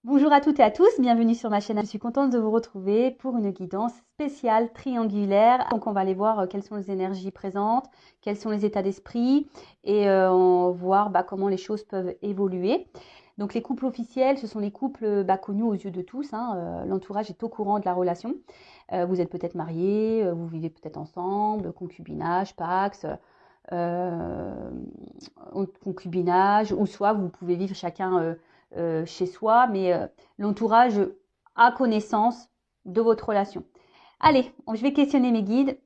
Bonjour à toutes et à tous, bienvenue sur ma chaîne. Je suis contente de vous retrouver pour une guidance spéciale triangulaire. Donc on va aller voir quelles sont les énergies présentes, quels sont les états d'esprit et on va voir comment les choses peuvent évoluer. Donc les couples officiels, ce sont les couples connus aux yeux de tous. L'entourage est au courant de la relation. Vous êtes peut-être mariés, vous vivez peut-être ensemble, concubinage, pax, euh, concubinage, ou soit vous pouvez vivre chacun chez soi, mais l'entourage a connaissance de votre relation. Allez, je vais questionner mes guides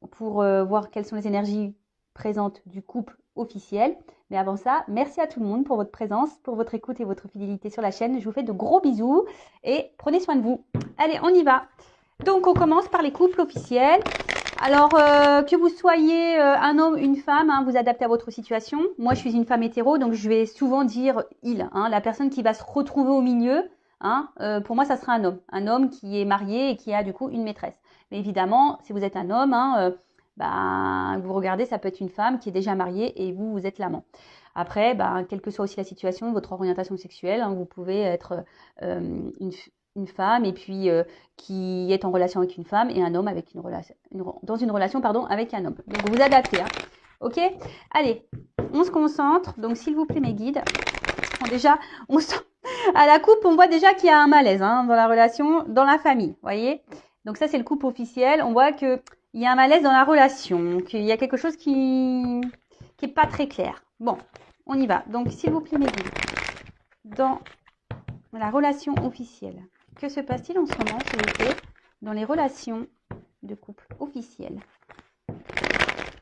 pour voir quelles sont les énergies présentes du couple officiel. Mais avant ça, merci à tout le monde pour votre présence, pour votre écoute et votre fidélité sur la chaîne. Je vous fais de gros bisous et prenez soin de vous. Allez, on y va. Donc, on commence par les couples officiels. Alors, que vous soyez un homme, une femme, vous adaptez à votre situation. Moi, je suis une femme hétéro, donc je vais souvent dire il. La personne qui va se retrouver au milieu, pour moi, ça sera un homme. Un homme qui est marié et qui a du coup une maîtresse. Mais évidemment, si vous êtes un homme, vous regardez, ça peut être une femme qui est déjà mariée et vous êtes l'amant. Après, quelle que soit aussi la situation, votre orientation sexuelle, vous pouvez être une femme et puis qui est en relation avec une femme et un homme avec dans une relation avec un homme. Donc vous adaptez. Ok. Allez, on se concentre. Donc s'il vous plaît mes guides. Bon, déjà, on sent à la coupe, on voit déjà qu'il y a un malaise dans la relation, dans la famille. Voyez. Donc ça c'est le couple officiel. On voit que il y a un malaise dans la relation, qu'il y a quelque chose qui est pas très clair. Bon, on y va. Donc s'il vous plaît mes guides, dans la relation officielle. Que se passe-t-il en ce moment, s'il vous plaît, dans les relations de couple officielles?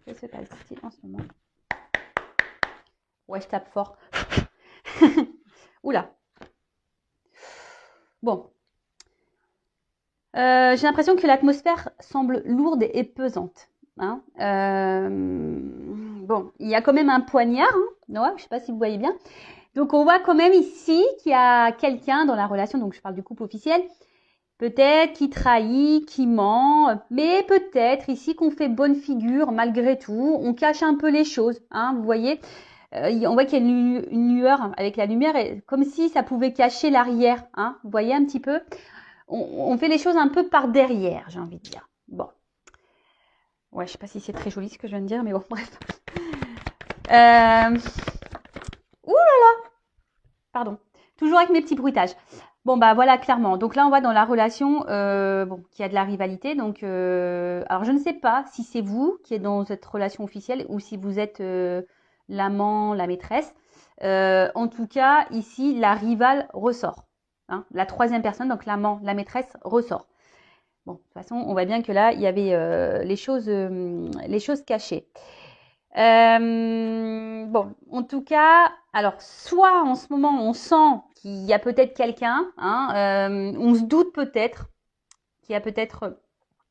Que se passe-t-il en ce moment? Ouais, je tape fort. Oula. Bon. J'ai l'impression que l'atmosphère semble lourde et pesante. Bon, il y a quand même un poignard. Ouais, je ne sais pas si vous voyez bien. Donc, on voit quand même ici qu'il y a quelqu'un dans la relation, donc je parle du couple officiel, peut-être qui trahit, qui ment, mais peut-être ici qu'on fait bonne figure malgré tout. On cache un peu les choses, vous voyez. On voit qu'il y a une lueur avec la lumière, comme si ça pouvait cacher l'arrière. Vous voyez un petit peu. On fait les choses un peu par derrière, j'ai envie de dire. Bon. Ouais, je sais pas si c'est très joli ce que je viens de dire, mais bon, bref. Ouh là là. Pardon. Toujours avec mes petits bruitages. Bon, voilà, clairement. Donc là, on voit dans la relation qu'il y a de la rivalité. Donc, alors, je ne sais pas si c'est vous qui êtes dans cette relation officielle ou si vous êtes l'amant, la maîtresse. En tout cas, ici, la rivale ressort. La troisième personne, donc l'amant, la maîtresse, ressort. Bon, de toute façon, on voit bien que là, il y avait les choses cachées. Bon, en tout cas, alors soit en ce moment on sent qu'il y a peut-être quelqu'un, on se doute peut-être qu'il y a peut-être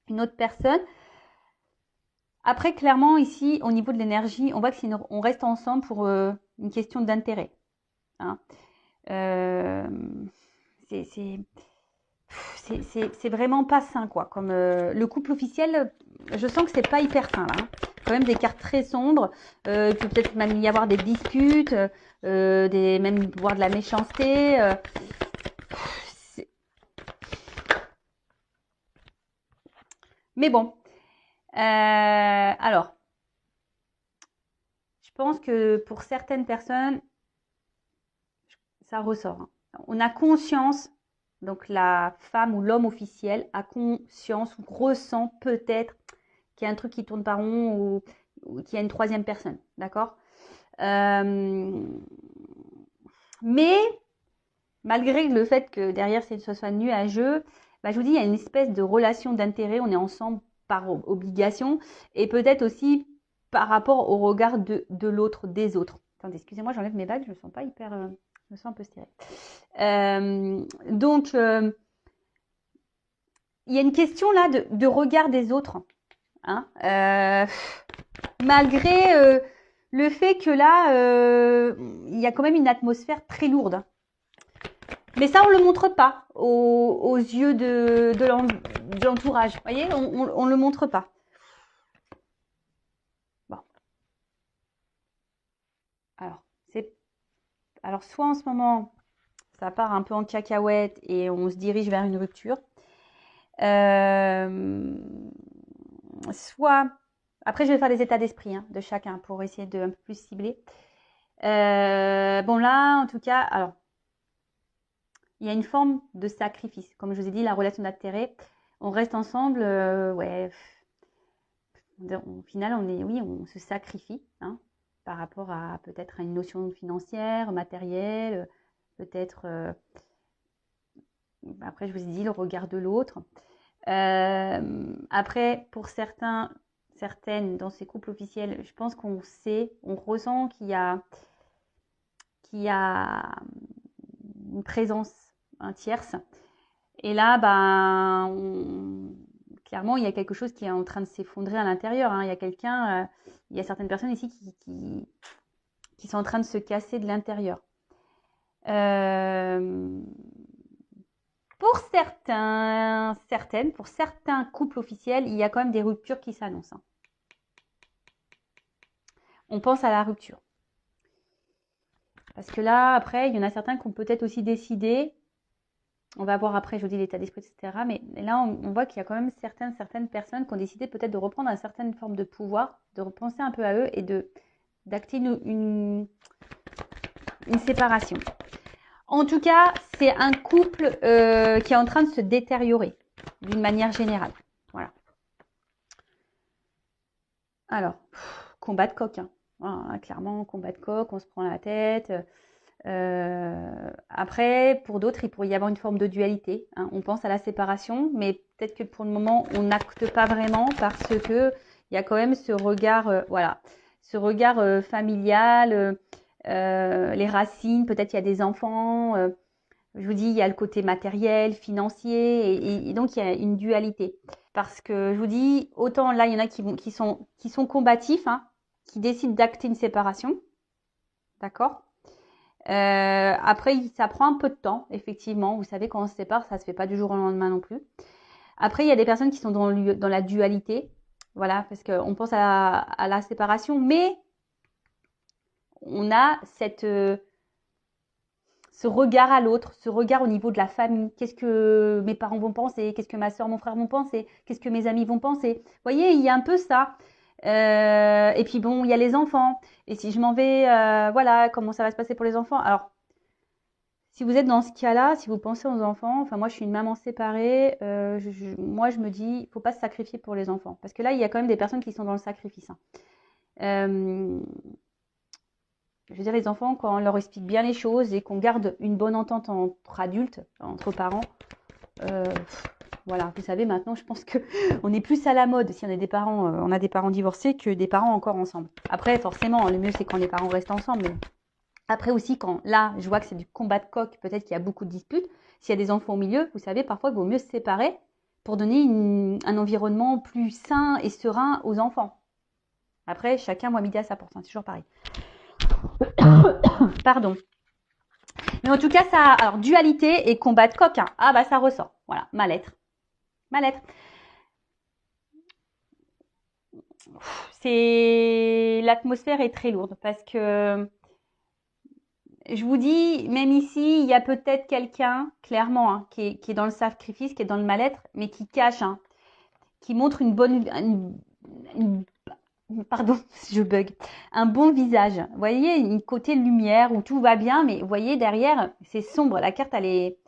une autre personne. Après, clairement ici, au niveau de l'énergie, on voit que on reste ensemble pour une question d'intérêt. Euh, c'est vraiment pas sain quoi. Comme le couple officiel, je sens que c'est pas hyper sain là. Quand même des cartes très sombres. Il peut peut-être même y avoir des disputes, même voire de la méchanceté. Mais bon. Alors, je pense que pour certaines personnes, ça ressort. On a conscience, donc la femme ou l'homme officiel a conscience ou ressent peut-être qu'il y a un truc qui tourne pas rond ou qu'il y a une troisième personne, d'accord. Mais malgré le fait que derrière ce soit nuageux, je vous dis, il y a une espèce de relation d'intérêt, on est ensemble par obligation et peut-être aussi par rapport au regard de l'autre, des autres. Attendez, excusez-moi, j'enlève mes bagues, je me sens pas hyper... je me sens un peu stirée. Donc, il y a une question là de regard des autres. Malgré le fait que là, il y a quand même une atmosphère très lourde. Mais ça, on ne le montre pas aux yeux de l'entourage. Vous voyez, on ne le montre pas. Bon. Alors, soit en ce moment, ça part un peu en cacahuète et on se dirige vers une rupture. Soit, après je vais faire les états d'esprit de chacun pour essayer de un peu plus cibler. Bon là, en tout cas, alors, il y a une forme de sacrifice. Comme je vous ai dit, la relation d'intérêt, on reste ensemble, ouais. Au final, on se sacrifie par rapport à peut-être à une notion financière, matérielle, peut-être. Après, je vous ai dit le regard de l'autre. Après, pour certaines, dans ces couples officiels, je pense qu'on sait, on ressent qu'il y a une présence tierce. Et là, clairement, il y a quelque chose qui est en train de s'effondrer à l'intérieur. Il y a il y a certaines personnes ici qui sont en train de se casser de l'intérieur. Pour certains couples officiels, il y a quand même des ruptures qui s'annoncent. On pense à la rupture. Parce que là, après, il y en a certains qui ont peut-être aussi décidé, on va voir après, je vous dis l'état d'esprit, etc. Mais là, on voit qu'il y a quand même certaines personnes qui ont décidé peut-être de reprendre une certaine forme de pouvoir, de repenser un peu à eux et d'acter une séparation. En tout cas, c'est un couple qui est en train de se détériorer d'une manière générale. Voilà. Alors, combat de coq. Voilà, clairement, combat de coq, on se prend la tête. Après, pour d'autres, il pourrait y avoir une forme de dualité. On pense à la séparation, mais peut-être que pour le moment, on n'acte pas vraiment parce que il y a quand même ce regard, ce regard familial, les racines. Peut-être il y a des enfants. Je vous dis, il y a le côté matériel, financier, et donc il y a une dualité. Parce que je vous dis, autant là, il y en a qui sont combatifs, qui décident d'acter une séparation, d'accord. Après, ça prend un peu de temps, effectivement. Vous savez, quand on se sépare, ça se fait pas du jour au lendemain non plus. Après, il y a des personnes qui sont dans la dualité, voilà, parce qu'on pense à la séparation, mais on a ce regard à l'autre, ce regard au niveau de la famille. Qu'est-ce que mes parents vont penser? Qu'est-ce que ma soeur, mon frère vont penser? Qu'est-ce que mes amis vont penser? Vous voyez, il y a un peu ça. Et puis bon, il y a les enfants. Et si je m'en vais, voilà, comment ça va se passer pour les enfants? Alors, si vous êtes dans ce cas-là, si vous pensez aux enfants, enfin moi je suis une maman séparée, moi je me dis, il ne faut pas se sacrifier pour les enfants. Parce que là, il y a quand même des personnes qui sont dans le sacrifice. Je veux dire, les enfants, quand on leur explique bien les choses et qu'on garde une bonne entente entre adultes, entre parents, voilà, vous savez, maintenant, je pense qu'on est plus à la mode si on a des parents divorcés que des parents encore ensemble. Après, forcément, le mieux, c'est quand les parents restent ensemble. Mais après aussi, quand là, je vois que c'est du combat de coq, peut-être qu'il y a beaucoup de disputes. S'il y a des enfants au milieu, vous savez, parfois, il vaut mieux se séparer pour donner un environnement plus sain et serein aux enfants. Après, chacun voit midi à sa porte, c'est toujours pareil. Pardon. Mais en tout cas, ça, alors dualité et combat de coq, ah bah ça ressort. Voilà, mal-être. L'atmosphère est très lourde parce que je vous dis, même ici, il y a peut-être quelqu'un, clairement, qui est dans le sacrifice, qui est dans le mal-être, mais qui cache, qui montre pardon, je bug, un bon visage. Vous voyez, une côté lumière où tout va bien, mais vous voyez, derrière, c'est sombre. La carte, elle est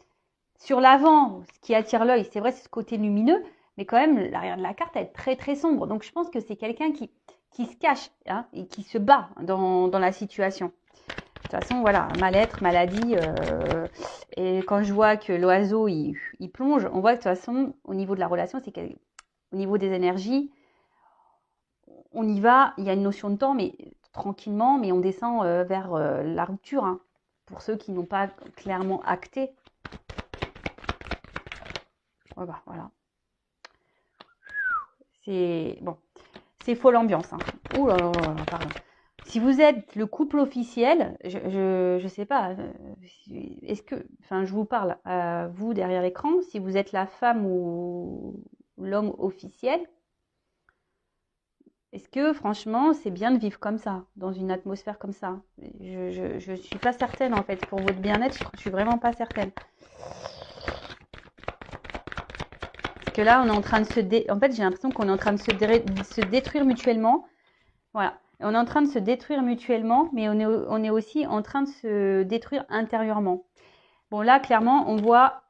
sur l'avant, ce qui attire l'œil. C'est vrai, c'est ce côté lumineux, mais quand même, l'arrière de la carte, elle est très, très sombre. Donc, je pense que c'est quelqu'un qui se cache et qui se bat dans la situation. De toute façon, voilà, mal-être, maladie. Et quand je vois que l'oiseau, il plonge, on voit que de toute façon, au niveau de la relation, c'est qu'au niveau des énergies, on y va, il y a une notion de temps, mais tranquillement, mais on descend vers la rupture, pour ceux qui n'ont pas clairement acté. Voilà. C'est bon, c'est folle ambiance. Ouh là là là, pardon. Si vous êtes le couple officiel, je sais pas, est-ce que, enfin, je vous parle à vous derrière l'écran, si vous êtes la femme ou l'homme officiel, Est-ce que franchement, c'est bien de vivre comme ça, dans une atmosphère comme ça? Je suis pas certaine en fait. Pour votre bien-être, je suis vraiment pas certaine. Parce que là, on est en train de en fait, j'ai l'impression qu'on est en train de se détruire mutuellement. Voilà. On est en train de se détruire mutuellement, mais on est aussi en train de se détruire intérieurement. Bon, là, clairement, on voit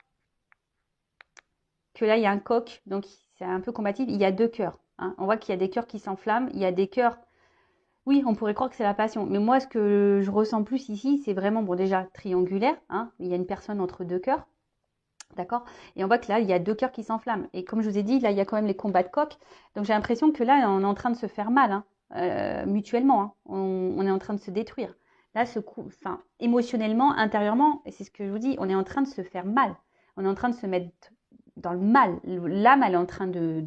que là, il y a un coq, donc c'est un peu combatif. Il y a deux cœurs. Hein. On voit qu'il y a des cœurs qui s'enflamment. Il y a des cœurs. Oui, on pourrait croire que c'est la passion. Mais moi, ce que je ressens plus ici, c'est vraiment, bon, déjà triangulaire. Hein. Il y a une personne entre deux cœurs. D'accord? Et on voit que là, il y a deux cœurs qui s'enflamment. Et comme je vous ai dit, là, il y a quand même les combats de coq. Donc j'ai l'impression que là, on est en train de se faire mal, hein, mutuellement. Hein. On est en train de se détruire. Là, ce coup, enfin, émotionnellement, intérieurement, et c'est ce que je vous dis, on est en train de se faire mal. On est en train de se mettre dans le mal. L'âme, elle est en train de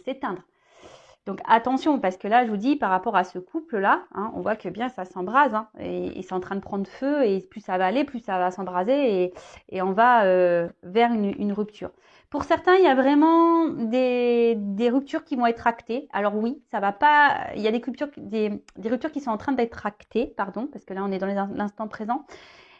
s'éteindre. Donc attention, parce que là, je vous dis, par rapport à ce couple-là, hein, on voit que bien ça s'embrase, hein, et c'est en train de prendre feu, et plus ça va aller, plus ça va s'embraser, et on va vers une rupture. Pour certains, il y a vraiment des ruptures qui vont être actées. Alors oui, ça va pas. Il y a des ruptures qui sont en train d'être actées, pardon, parce que là, on est dans l'instant présent.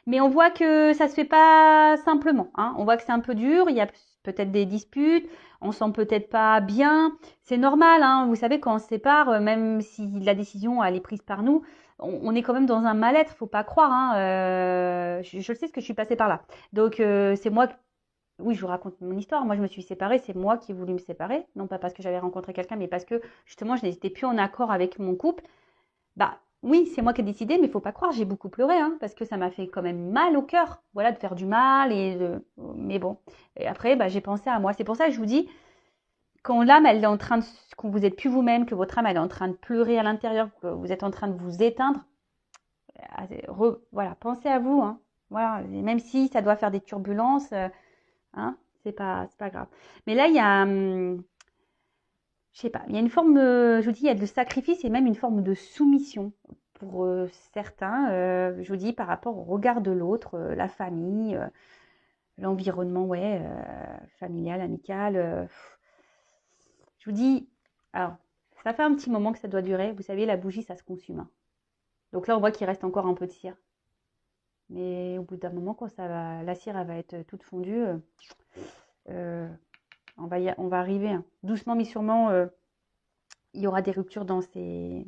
Mais on voit que ça se fait pas simplement. Hein. On voit que c'est un peu dur. Il y a peut-être des disputes. On sent peut-être pas bien. C'est normal. Hein. Vous savez, quand on se sépare, même si la décision elle est prise par nous, on est quand même dans un mal-être. Faut pas croire. Hein. Je le sais, parce que je suis passée par là. Donc c'est moi. Oui, je vous raconte mon histoire. Moi, je me suis séparée. C'est moi qui ai voulu me séparer. Non pas parce que j'avais rencontré quelqu'un, mais parce que justement, je n'étais plus en accord avec mon couple. Bah oui, c'est moi qui ai décidé, mais il faut pas croire, j'ai beaucoup pleuré, hein, parce que ça m'a fait quand même mal au cœur, voilà, de faire du mal mais bon. Et après, bah, j'ai pensé à moi. C'est pour ça que je vous dis, quand l'âme, elle est en train de, quand vous êtes plus vous-même, que votre âme, elle est en train de pleurer à l'intérieur, que vous êtes en train de vous éteindre, voilà, pensez à vous, hein. Voilà, et même si ça doit faire des turbulences, hein, c'est pas grave. Mais là, il y a, je sais pas, il y a une forme, je vous dis, il y a de sacrifice et même une forme de soumission pour certains, je vous dis, par rapport au regard de l'autre, la famille, l'environnement, ouais, familial, amical. Je vous dis, alors, ça fait un petit moment que ça doit durer. Vous savez, la bougie, ça se consume. Hein. Donc là, on voit qu'il reste encore un peu de cire. Mais au bout d'un moment, quand la cire, elle va être toute fondue, euh, on va arriver. Hein. Doucement, mais sûrement, il y aura des ruptures dans ces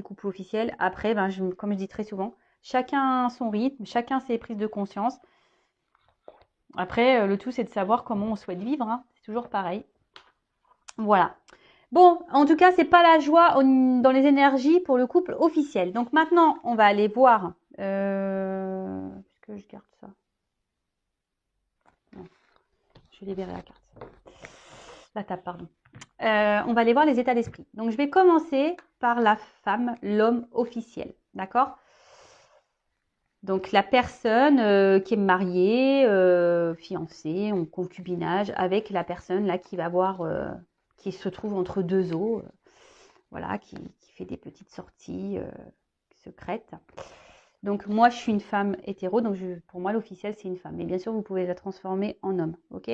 couples officiels. Après, ben, comme je dis très souvent, chacun son rythme, chacun ses prises de conscience. Après, le tout, c'est de savoir comment on souhaite vivre. Hein. C'est toujours pareil. Voilà. Bon, en tout cas, c'est pas la joie dans les énergies pour le couple officiel. Donc maintenant, on va aller voir. Est-ce que je garde ça? Non, je libérer la carte. La table, pardon. On va aller voir les états d'esprit. Donc, je vais commencer par la femme, l'homme officiel. D'accord? Donc, la personne qui est mariée, fiancée, en concubinage, avec la personne là qui va voir, qui se trouve entre deux eaux, voilà, qui fait des petites sorties secrètes. Donc, moi, je suis une femme hétéro, donc pour moi, l'officiel, c'est une femme. Mais bien sûr, vous pouvez la transformer en homme, ok?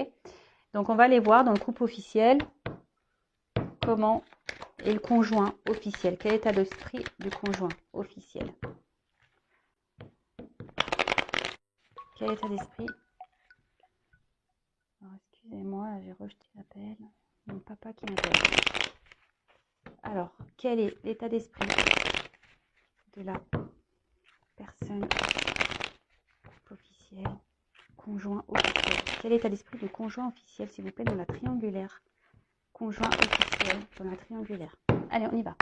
Donc, on va aller voir dans le couple officiel comment est le conjoint officiel. Quel état d'esprit du conjoint officiel? Quel état d'esprit? Excusez-moi, j'ai rejeté l'appel. Mon papa qui m'appelle. Alors, quel est l'état d'esprit de la personne officielle, conjoint officiel? Quel état d'esprit du conjoint officiel, s'il vous plaît, dans la triangulaire? Conjoint officiel dans la triangulaire. Allez, on y va.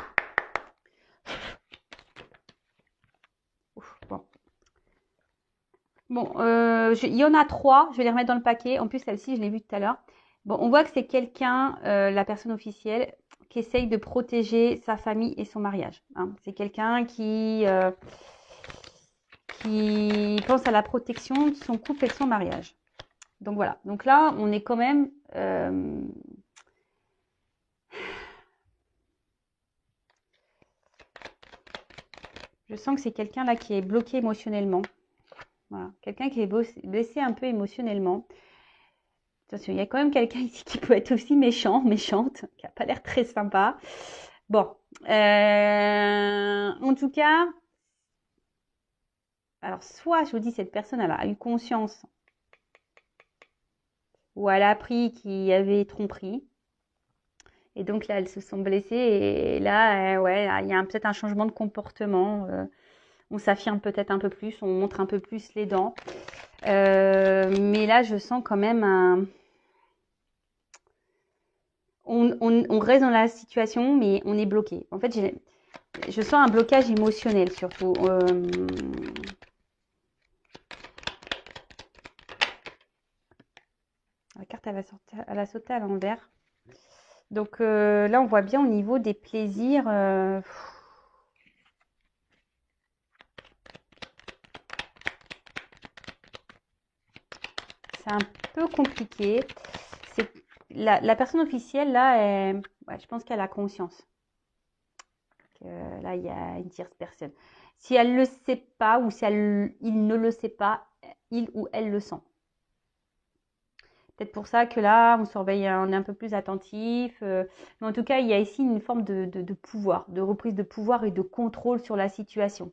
Ouf, bon. Bon, il y en a 3. Je vais les remettre dans le paquet. En plus, celle-ci, je l'ai vue tout à l'heure. Bon, on voit que c'est quelqu'un, la personne officielle, qui essaye de protéger sa famille et son mariage. Hein. C'est quelqu'un qui pense à la protection de son couple et de son mariage. Donc voilà. Donc là, on est quand même... je sens que c'est quelqu'un là qui est bloqué émotionnellement. Voilà. Quelqu'un qui est blessé un peu émotionnellement. Attention, il y a quand même quelqu'un ici qui peut être aussi méchant, méchante, qui n'a pas l'air très sympa. Bon, en tout cas, alors soit je vous dis cette personne elle a eu conscience ou elle a appris qu'il y avait tromperie et donc là elles se sont blessées et là ouais il y a peut-être un changement de comportement. On s'affirme peut-être un peu plus, on montre un peu plus les dents. Mais là je sens quand même un on reste dans la situation, mais on est bloqué. En fait, je sens un blocage émotionnel surtout. La carte, elle va sauter à l'envers. Donc là, on voit bien au niveau des plaisirs. C'est un peu compliqué. C'est la personne officielle, là, ouais, je pense qu'elle a conscience. Là, il y a une tierce personne. Si elle ne le sait pas ou si il ne le sait pas, il ou elle le sent. Peut-être pour ça que là, on surveille, on est un peu plus attentif. Mais en tout cas, il y a ici une forme de pouvoir, de reprise de pouvoir et de contrôle sur la situation.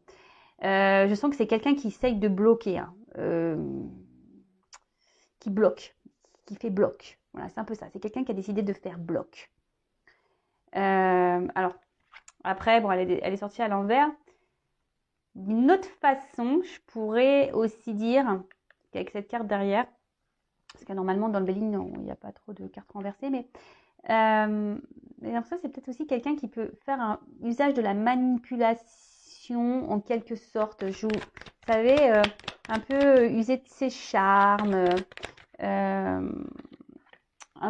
Je sens que c'est quelqu'un qui essaye de bloquer, hein, qui bloque, qui fait bloc. Voilà, c'est un peu ça. C'est quelqu'un qui a décidé de faire bloc. Alors, après, bon, elle est sortie à l'envers. D'une autre façon, je pourrais aussi dire qu'avec cette carte derrière, parce que normalement dans le Béline, il n'y a pas trop de cartes renversées, mais ça c'est peut-être aussi quelqu'un qui peut faire un usage de la manipulation en quelque sorte. Vous savez, un peu user de ses charmes, un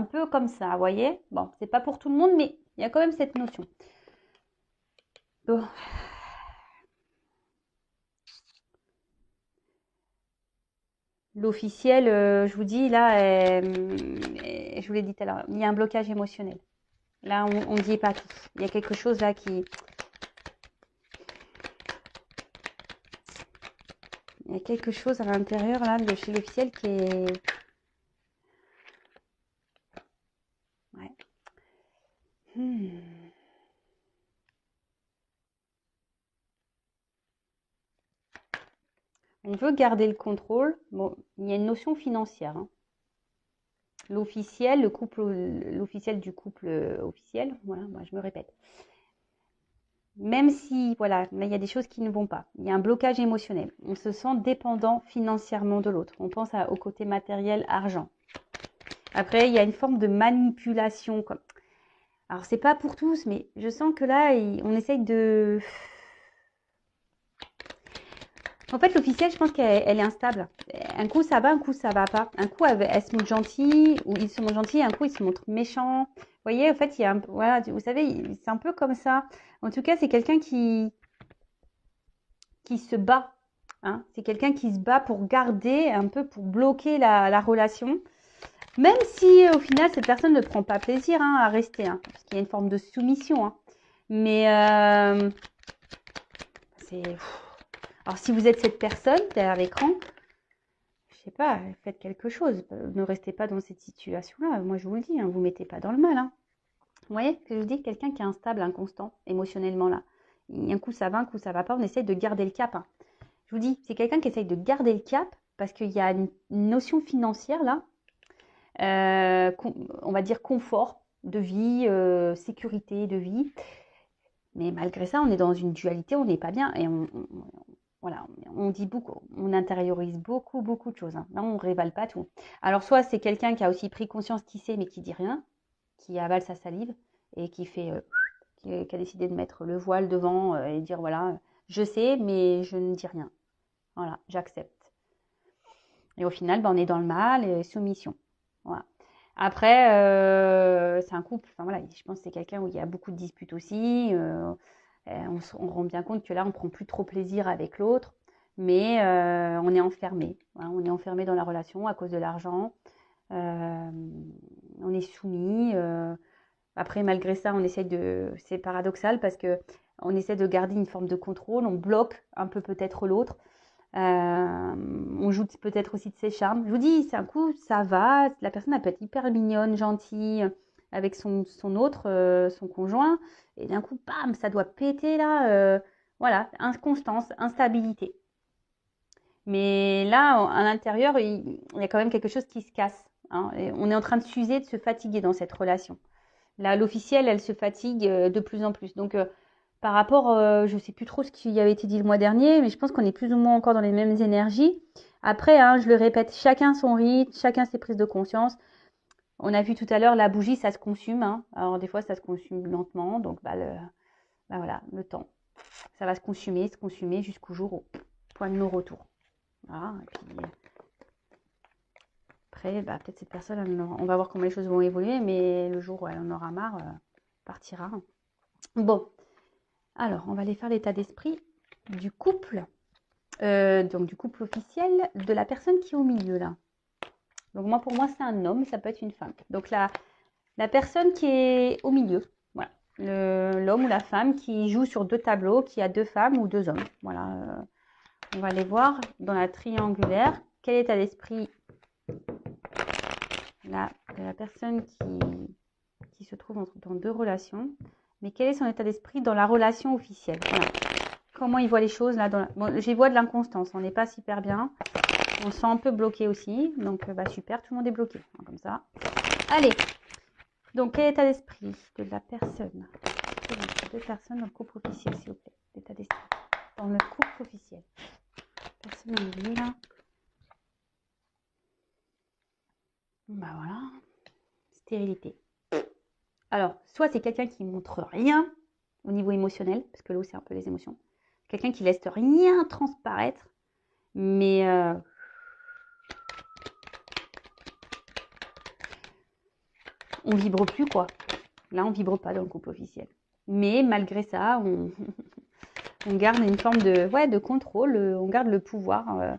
peu comme ça, vous voyez. Bon, c'est pas pour tout le monde, mais il y a quand même cette notion. Bon. L'officiel, je vous dis, là, je vous l'ai dit tout à l'heure, il y a un blocage émotionnel. Là, on ne dit pas tout. Il y a quelque chose là qui... Il y a quelque chose à l'intérieur là de chez l'officiel qui est... Ouais. On veut garder le contrôle. Bon, il y a une notion financière, hein. L'officiel, l'officiel du couple officiel, voilà, moi je me répète. Même si, voilà, mais il y a des choses qui ne vont pas. Il y a un blocage émotionnel. On se sent dépendant financièrement de l'autre. On pense au côté matériel, argent. Après, il y a une forme de manipulation. Alors, c'est pas pour tous, mais je sens que là, on essaye de... En fait, l'officielle, je pense qu'elle est instable. Un coup, ça va, un coup, ça va pas. Un coup, elle se montre gentille, ou ils se montrent gentils, un coup, ils se montrent méchants. Vous voyez, en fait, il y a un... Voilà, vous savez, c'est un peu comme ça. En tout cas, c'est quelqu'un qui se bat. Hein. C'est quelqu'un qui se bat pour garder, un peu pour bloquer la relation. Même si au final cette personne ne prend pas plaisir hein, à rester, hein, parce qu'il y a une forme de soumission. Hein. Mais c'est... Alors si vous êtes cette personne derrière l'écran, je sais pas, faites quelque chose. Ne restez pas dans cette situation-là. Moi je vous le dis, hein, vous ne mettez pas dans le mal. Hein. Vous voyez ce que je vous dis? Quelqu'un qui est instable, inconstant, émotionnellement là. Un coup ça va, un coup ça va pas. On essaye de garder le cap. Hein. Je vous dis, c'est quelqu'un qui essaye de garder le cap parce qu'il y a une notion financière là. On va dire confort de vie, sécurité de vie. Mais malgré ça, on est dans une dualité, on n'est pas bien. Et voilà, on dit beaucoup, on intériorise beaucoup, beaucoup de choses. Hein. Là, on ne révèle pas tout. Alors, soit c'est quelqu'un qui a aussi pris conscience qui sait, mais qui dit rien, qui avale sa salive et qui fait, qui a décidé de mettre le voile devant et dire voilà, je sais, mais je ne dis rien. Voilà, j'accepte. Et au final, on est dans le mal et soumission. Voilà. Après, c'est un couple, enfin voilà, je pense que c'est quelqu'un où il y a beaucoup de disputes aussi. On rend bien compte que là, on prend plus trop plaisir avec l'autre, mais on est enfermé. Voilà, on est enfermé dans la relation à cause de l'argent. On est soumis. Après, malgré ça, on essaie de... C'est paradoxal parce que on essaie de garder une forme de contrôle. On bloque un peu peut-être l'autre. On on joue peut-être aussi de ses charmes. Je vous dis, c'est un coup, ça va. La personne, elle peut être hyper mignonne, gentille, avec son autre, son conjoint. Et d'un coup, bam, ça doit péter là. Voilà, inconstance, instabilité. Mais là, à l'intérieur, il y a quand même quelque chose qui se casse. Hein, et on est en train de s'user, de se fatiguer dans cette relation. Là, l'officielle, elle se fatigue de plus en plus. Donc, par rapport, je ne sais plus trop ce qui avait été dit le mois dernier, mais je pense qu'on est plus ou moins encore dans les mêmes énergies. Après, hein, je le répète, chacun son rythme, chacun ses prises de conscience. On a vu tout à l'heure, la bougie, ça se consume. Hein. Alors, des fois, ça se consume lentement. Donc, voilà, le temps. Ça va se consumer jusqu'au jour au point de non-retour. Voilà. Et puis, après, peut-être cette personne, on va voir comment les choses vont évoluer, mais le jour où elle en aura marre, partira. Bon, alors, on va aller faire l'état d'esprit du couple, donc du couple officiel, de la personne qui est au milieu, là. Donc, pour moi, c'est un homme, ça peut être une femme. Donc, la personne qui est au milieu, voilà. L'homme ou la femme qui joue sur 2 tableaux, qui a 2 femmes ou 2 hommes. Voilà, on va aller voir dans la triangulaire quel est l'état d'esprit de la personne qui se trouve dans 2 relations, mais quel est son état d'esprit dans la relation officielle. Voilà. Comment il voit les choses là bon, j'y vois de l'inconstance, on n'est pas super bien, on se sent un peu bloqué aussi, donc super, tout le monde est bloqué, hein, comme ça. Allez, donc quel est l'état d'esprit de la personne, 2 personnes dans le couple officiel, s'il vous plaît, l'état d'esprit dans le couple officiel, personne au milieu là. Voilà, stérilité. Alors, soit c'est quelqu'un qui montre rien au niveau émotionnel, parce que l'eau c'est un peu les émotions, quelqu'un qui laisse rien transparaître, mais on vibre plus quoi. Là, on vibre pas dans le couple officiel. Mais malgré ça, on garde une forme de contrôle, on garde le pouvoir.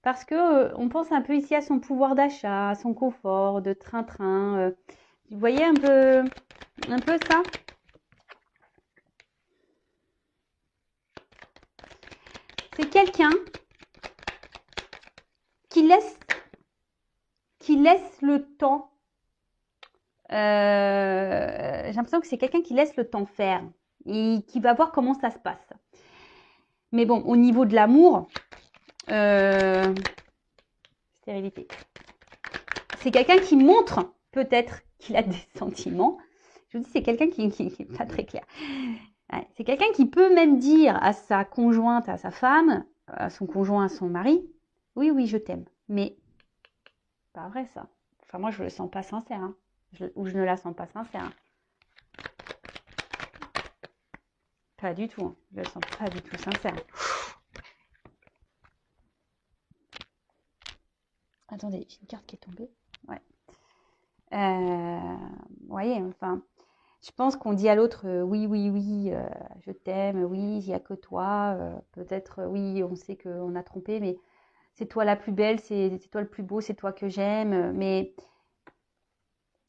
Parce que on pense un peu ici à son pouvoir d'achat, à son confort, de train-train. Vous voyez un peu ça? C'est quelqu'un qui laisse le temps. J'ai l'impression que c'est quelqu'un qui laisse le temps faire et qui va voir comment ça se passe. Mais bon, au niveau de l'amour, stérilité. C'est quelqu'un qui montre peut-être qu'il a des sentiments. Je vous dis, c'est quelqu'un qui n'est pas très clair. Ouais, c'est quelqu'un qui peut même dire à sa conjointe, à sa femme, à son conjoint, à son mari, oui, oui, je t'aime. Mais pas vrai ça. Enfin, moi, je le sens pas sincère. Hein. Ou je ne la sens pas sincère. Pas du tout. Hein. Je ne la sens pas du tout sincère. Attendez, j'ai une carte qui est tombée. Ouais. Vous voyez, enfin, je pense qu'on dit à l'autre oui, oui, oui, je t'aime, oui, il n'y a que toi. Peut-être, oui, on sait qu'on a trompé, mais c'est toi la plus belle, c'est toi le plus beau, c'est toi que j'aime. Mais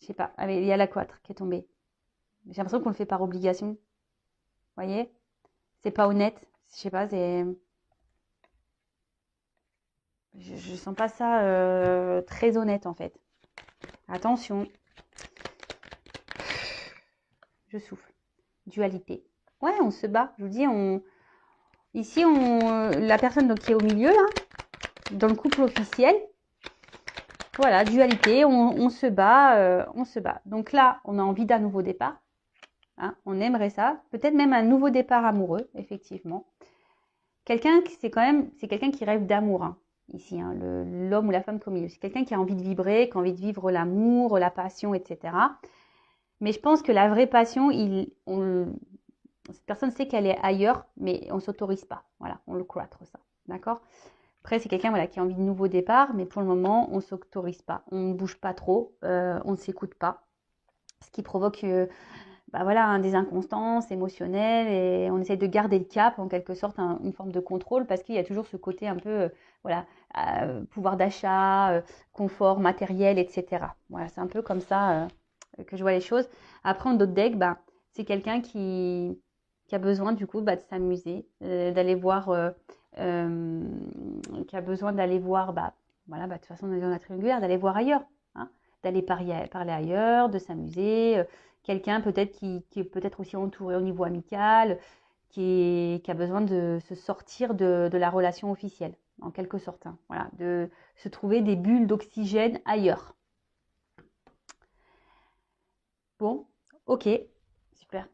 je sais pas, allez, il y a la 4 qui est tombée. J'ai l'impression qu'on le fait par obligation. Vous voyez? C'est pas honnête. Je sais pas, je sens pas ça très honnête en fait. Attention. Je souffle. Dualité. Ouais, on se bat. Je vous dis, ici, la personne donc, qui est au milieu, là, dans le couple officiel, voilà, dualité, on se bat, on se bat. Donc là, on a envie d'un nouveau départ. Hein, on aimerait ça. Peut-être même un nouveau départ amoureux, effectivement. C'est quelqu'un qui rêve d'amour, hein, ici, hein, l'homme ou la femme qui est au milieu. C'est quelqu'un qui a envie de vibrer, qui a envie de vivre l'amour, la passion, etc. Mais je pense que la vraie passion, cette personne sait qu'elle est ailleurs, mais on ne s'autorise pas. Voilà, on le cloître ça. D'accord? Après, c'est quelqu'un voilà, qui a envie de nouveau départ, mais pour le moment, on ne s'autorise pas. On ne bouge pas trop, on ne s'écoute pas. Ce qui provoque des inconstances émotionnelles et on essaie de garder le cap, en quelque sorte, une forme de contrôle, parce qu'il y a toujours ce côté un peu, pouvoir d'achat, confort matériel, etc. Voilà, c'est un peu comme ça que je vois les choses. Après, en d'autres decks, c'est quelqu'un qui a besoin du coup de s'amuser, d'aller voir qui a besoin d'aller voir, voilà, de toute façon, on est dans la triangulaire, d'aller voir ailleurs, hein, d'aller parler ailleurs, de s'amuser. Quelqu'un peut-être qui est peut-être aussi entouré au niveau amical, qui a besoin de se sortir de la relation officielle, en quelque sorte. Hein, voilà, de se trouver des bulles d'oxygène ailleurs. Bon, ok, super.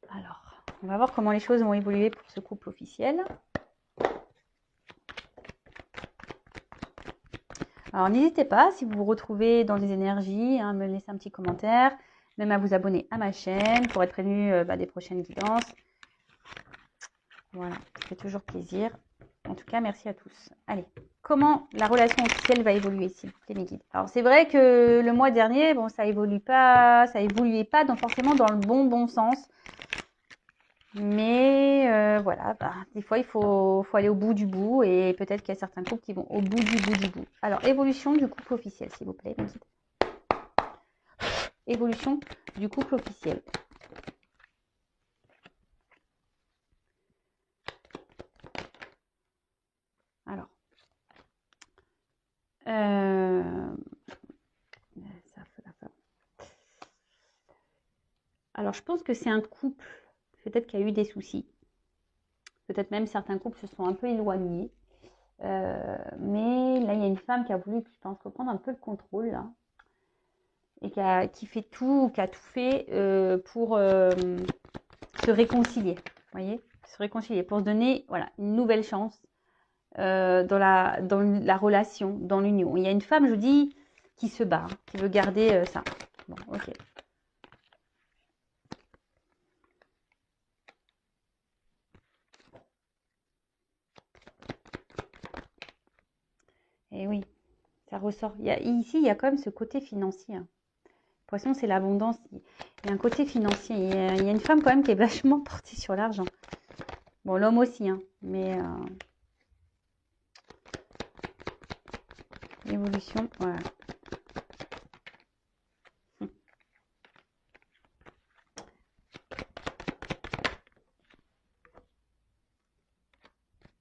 Alors, on va voir comment les choses vont évoluer pour ce couple officiel. Alors, n'hésitez pas, si vous vous retrouvez dans les énergies, à me laisser un petit commentaire, même à vous abonner à ma chaîne pour être prévenu des prochaines guidances. Voilà, ça fait toujours plaisir. En tout cas, merci à tous. Allez, comment la relation officielle va évoluer, s'il vous plaît, mes guides? Alors, c'est vrai que le mois dernier, bon, ça évoluait pas donc forcément dans le bon sens. Mais voilà, des fois, il faut aller au bout du bout et peut-être qu'il y a certains couples qui vont au bout du bout du bout. Alors, évolution du couple officiel, s'il vous plaît, mes guides. Évolution du couple officiel. Alors, alors, je pense que c'est un couple, peut-être qui a eu des soucis. Peut-être même certains couples se sont un peu éloignés. Mais là, il y a une femme qui a voulu, je pense, reprendre un peu le contrôle, là. Et qui a tout fait pour se réconcilier. Vous voyez? Se réconcilier, pour se donner voilà, une nouvelle chance dans la relation, dans l'union. Il y a une femme, je vous dis, qui se bat, qui veut garder ça. Bon, ok. Et oui, ça ressort. Ici, il y a quand même ce côté financier. Hein. Poisson, c'est l'abondance. Il y a un côté financier. Il y a une femme quand même qui est vachement portée sur l'argent. Bon, l'homme aussi, hein, mais l'évolution, voilà.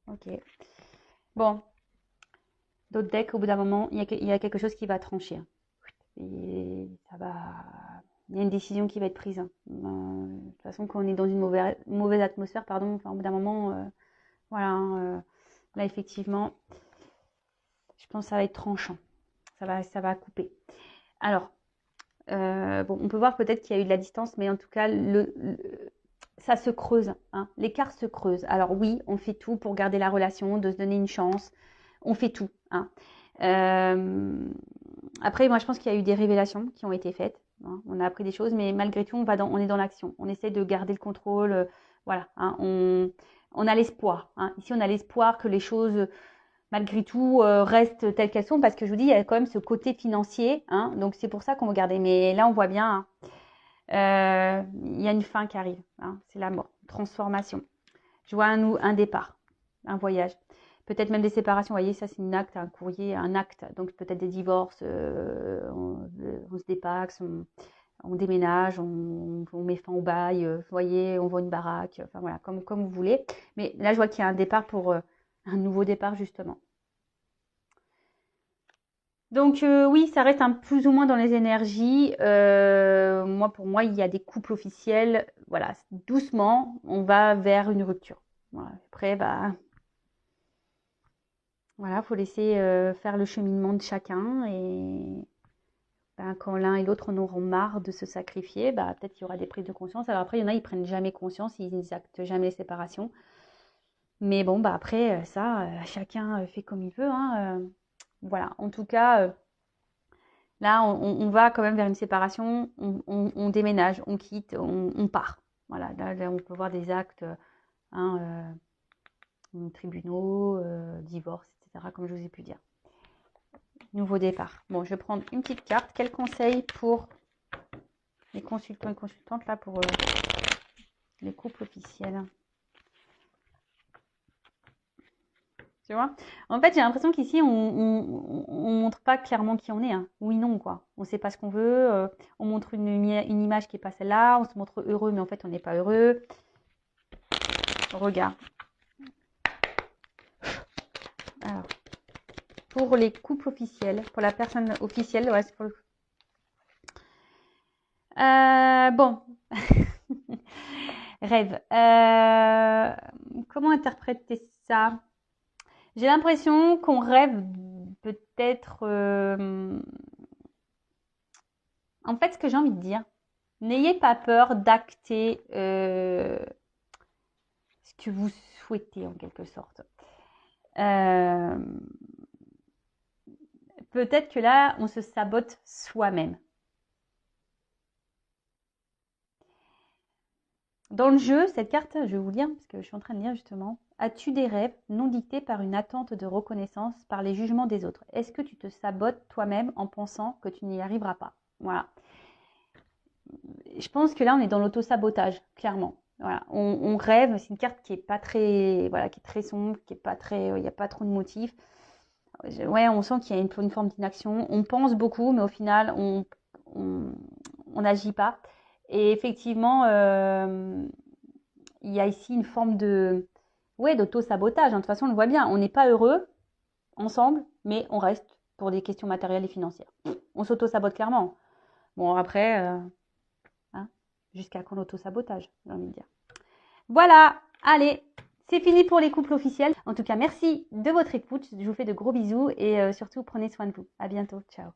Ok. Bon, d'autres decks, au bout d'un moment, il y a quelque chose qui va trancher. Et ça va... Il y a une décision qui va être prise. Hein. De toute façon, quand on est dans une mauvaise atmosphère, pardon, enfin, au bout d'un moment, voilà, hein, là, effectivement, je pense que ça va être tranchant. Ça va couper. Alors, bon, on peut voir peut-être qu'il y a eu de la distance, mais en tout cas, ça se creuse. Hein. L'écart se creuse. Alors oui, on fait tout pour garder la relation, de se donner une chance. On fait tout. Hein. Après, moi, je pense qu'il y a eu des révélations qui ont été faites. Hein. On a appris des choses, mais malgré tout, on est dans l'action. On essaie de garder le contrôle. Voilà. Hein. On a l'espoir. Hein. Ici, on a l'espoir que les choses, malgré tout, restent telles qu'elles sont. Parce que je vous dis, il y a quand même ce côté financier. Hein. Donc, c'est pour ça qu'on va garder. Mais là, on voit bien, il y a une fin qui arrive. Hein. C'est la mort. Transformation. Je vois un départ, un voyage. Peut-être même des séparations, vous voyez, ça c'est un acte, un courrier, un acte. Donc peut-être des divorces, on se dépaxe, on déménage, on met fin au bail, vous voyez, on vend une baraque, enfin voilà, comme vous voulez. Mais là, je vois qu'il y a un départ pour un nouveau départ, justement. Donc oui, ça reste un plus ou moins dans les énergies. Pour moi, il y a des couples officiels. Voilà, doucement, on va vers une rupture. Voilà. Après, voilà, faut laisser faire le cheminement de chacun et quand l'un et l'autre en auront marre de se sacrifier, peut-être qu'il y aura des prises de conscience. Alors après, il y en a, ils prennent jamais conscience, ils actent jamais les séparations. Mais bon, après, ça, chacun fait comme il veut. Hein, voilà, en tout cas, là, on va quand même vers une séparation, on déménage, on quitte, on part. Voilà, là, on peut voir des actes, hein, tribunaux, divorce, etc., comme je vous ai pu dire. Nouveau départ. Bon, je vais prendre une petite carte. Quel conseil pour les consultants et consultantes, là, pour les couples officiels? Tu vois? En fait, j'ai l'impression qu'ici, on montre pas clairement qui on est. Hein. Oui, non, quoi. On sait pas ce qu'on veut. On montre une image qui est pas celle-là. On se montre heureux, mais en fait, on n'est pas heureux. Regarde. pour les couples officiels, pour la personne officielle. Ouais, c'est pour le... Bon. Rêve. Comment interpréter ça? J'ai l'impression qu'on rêve peut-être... En fait, ce que j'ai envie de dire, n'ayez pas peur d'acter ce que vous souhaitez en quelque sorte. Peut-être que là, on se sabote soi-même. Dans le jeu, cette carte, je vais vous lire parce que je suis en train de lire justement. As-tu des rêves non dictés par une attente de reconnaissance, par les jugements des autres? Est-ce que tu te sabotes toi-même en pensant que tu n'y arriveras pas? Voilà. Je pense que là, on est dans l'auto-sabotage, clairement. Voilà. On rêve, c'est une carte qui est pas très, voilà, qui est très sombre, qui est pas très, il n'y a pas trop de motifs. Ouais, on sent qu'il y a une forme d'inaction. On pense beaucoup, mais au final, on n'agit pas. Et effectivement, il y a ici une forme de, ouais, d'auto-sabotage. De toute façon, on le voit bien. On n'est pas heureux ensemble, mais on reste pour des questions matérielles et financières. On s'auto-sabote clairement. Bon, après, hein, jusqu'à quand l'auto-sabotage, j'ai envie de dire. Voilà, allez, c'est fini pour les couples officiels. En tout cas, merci de votre écoute. Je vous fais de gros bisous et surtout, prenez soin de vous. À bientôt. Ciao.